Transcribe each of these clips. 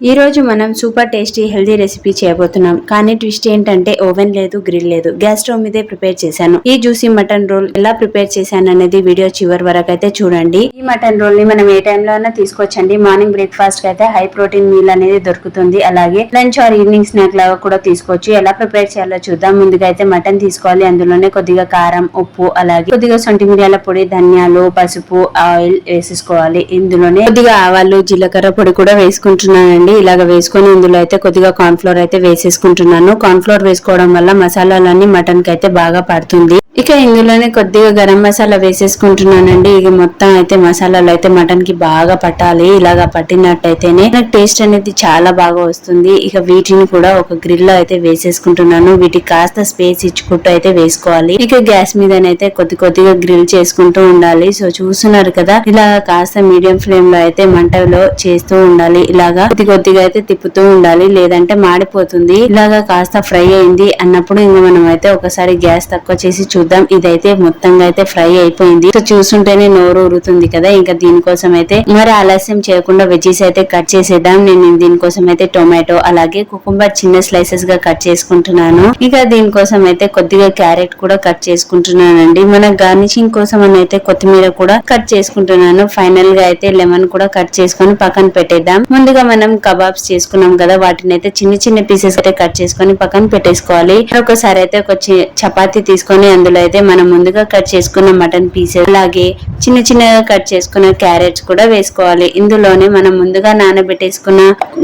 ఈ రోజు మనం సూపర్ టేస్టీ హెల్దీ రెసిపీ చేయబోతున్నాం. కానీ ట్విస్ట్ ఏంటంటే ఓవెన్ లేదు, గ్రిల్ లేదు, గ్యాస్ స్టవ్ మీదే ప్రిపేర్ చేశాను. ఈ జ్యూసీ మటన్ రోల్ ఎలా ప్రిపేర్ చేశాను అనేది వీడియో చివరి వరకు అయితే చూడండి. ఈ మటన్ రోల్ ని మనం ఏ టైంలో అయినా తీసుకోవచ్చండి. మార్నింగ్ బ్రేక్ఫాస్ట్ కి అయితే హై ప్రోటీన్ మీల్ అనేది దొరుకుతుంది. అలాగే లంచ్ ఆర్ ఈవినింగ్ స్నాక్ లాగా కూడా తీసుకోవచ్చు. ఎలా ప్రిపేర్ చేయాలో చూద్దాం. ముందుగా అయితే మటన్ తీసుకోవాలి. అందులోనే కొద్దిగా కారం, ఉప్పు, అలాగే కొద్దిగా సొంటి మిరియాల పొడి, ధనియాలు, పసుపు, ఆయిల్ వేసేసుకోవాలి. ఇందులోనే కొద్దిగా ఆవాలు, జీలకర్ర పొడి కూడా వేసుకుంటున్నానండి. ఇలాగ వేసుకొని ఇందులో అయితే కొద్దిగా కార్న్ ఫ్లోర్ అయితే వేసేసుకుంటున్నాను. కార్న్ ఫ్లోర్ వేసుకోవడం వల్ల మసాలాలన్నీ మటన్ కి అయితే బాగా పడుతుంది. ఇక ఇందులోనే కొద్దిగా గరం మసాలా వేసేసుకుంటున్నానండి. ఇక మొత్తం అయితే మసాలాలు అయితే మటన్ కి బాగా పట్టాలి. ఇలాగా పట్టినట్టయితేనే టేస్ట్ అనేది చాలా బాగా వస్తుంది. ఇక వీటిని కూడా ఒక గ్రిల్ లో అయితే వేసేసుకుంటున్నాను. వీటికి కాస్త స్పేస్ ఇచ్చుకుంటూ అయితే వేసుకోవాలి. ఇక గ్యాస్ మీదనైతే కొద్దిగా గ్రిల్ చేసుకుంటూ ఉండాలి. సో చూస్తున్నారు కదా, ఇలా కాస్త మీడియం ఫ్లేమ్ లో అయితే మంటలో చేస్తూ ఉండాలి. ఇలాగా కొద్దిగా అయితే తిప్పుతూ ఉండాలి, లేదంటే మాడిపోతుంది. ఇలాగా కాస్త ఫ్రై అయింది అన్నప్పుడు ఇంకా మనం అయితే ఒకసారి గ్యాస్ తక్కువ చేసి చూద్దాం. ఇదైతే మొత్తంగా అయితే ఫ్రై అయిపోయింది. సో చూస్తుంటేనే నోరు ఊరుతుంది కదా. ఇంకా దీనికోసం అయితే మరి ఆలస్యం చేయకుండా వెజ్జీస్ అయితే కట్ చేసేద్దాం. నేను దీనికోసం అయితే టొమాటో, అలాగే కుకుంబర్ చిన్న స్లైసెస్ గా కట్ చేసుకుంటున్నాను. ఇక దీనికోసం అయితే కొద్దిగా క్యారెట్ కూడా కట్ చేసుకుంటున్నానండి. మన గార్నిషింగ్ కోసం అని అయితే కొత్తిమీర కూడా కట్ చేసుకుంటున్నాను. ఫైనల్ గా అయితే లెమన్ కూడా కట్ చేసుకొని పక్కన పెట్టేద్దాం. ముందుగా మనం కబాబ్స్ చేసుకున్నాం కదా, వాటిని అయితే చిన్న పీసెస్ అయితే కట్ చేసుకొని పక్కన పెట్టేసుకోవాలి. ఒకసారి అయితే ఒక చపాతీ తీసుకొని అందులో అయితే మనం ముందుగా కట్ చేసుకున్న మటన్ పీసెస్, అలాగే చిన్నగా కట్ చేసుకున్న క్యారెట్స్ కూడా వేసుకోవాలి. ఇందులోనే మనం ముందుగా నానబెట్టేసుకున్న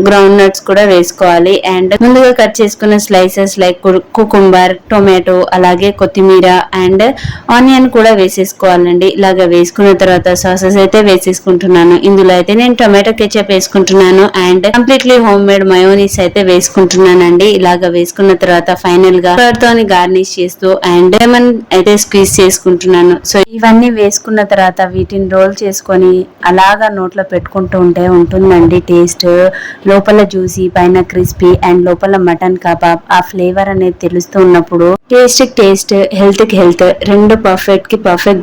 గ్రౌండ్ నట్స్ కూడా వేసుకోవాలి. అండ్ ముందుగా కట్ చేసుకున్న స్లైసెస్ లైక్ కుకుంబర్, టొమాటో, అలాగే కొత్తిమీర అండ్ ఆనియన్ కూడా వేసేసుకోవాలండి. ఇలాగ వేసుకున్న తర్వాత సాసెస్ అయితే వేసేసుకుంటున్నాను. ఇందులో అయితే నేను టొమాటో కెచప్ వేసుకుంటున్నాను and completely home made mayonnaise అయితే వేసుకుంటున్నానండి. ఇలాగ వేసుకున్న తర్వాత ఫైనల్ గా తోని గార్నిష్ చేస్తూ అండ్ లెమన్ అయితే స్క్వీజ్ చేసుకుంటున్నాను. సో ఇవన్నీ వేసుకున్న తర్వాత వీటిని రోల్ చేసుకొని అలాగా నోట్లో పెట్టుకుంటూ ఉంటే ఉంటుందండి టేస్ట్. లోపల జ్యూసీ, పైన క్రిస్పీ అండ్ లోపల మటన్ కబాబ్ ఆ ఫ్లేవర్ అనేది తెలుస్తూ ఉన్నప్పుడు టేస్ట్, హెల్త్ కి హెల్త్, రెండు పర్ఫెక్ట్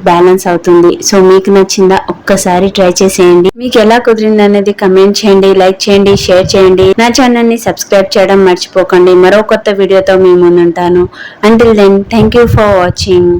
బ్యాలెన్స్ అవుతుంది. సో మీకు నచ్చిందా? ఒక్కసారి ట్రై చేసేయండి. మీకు ఎలా కుదిరింది అనేది కమెంట్ చేయండి, లైక్ చేయండి, షేర్ చేయండి. నా ఛానల్ ని సబ్స్క్రైబ్ చేయడం మర్చిపోకండి. మరో కొత్త వీడియోతో మీ ముందుంటాను. Until then, thank you for watching.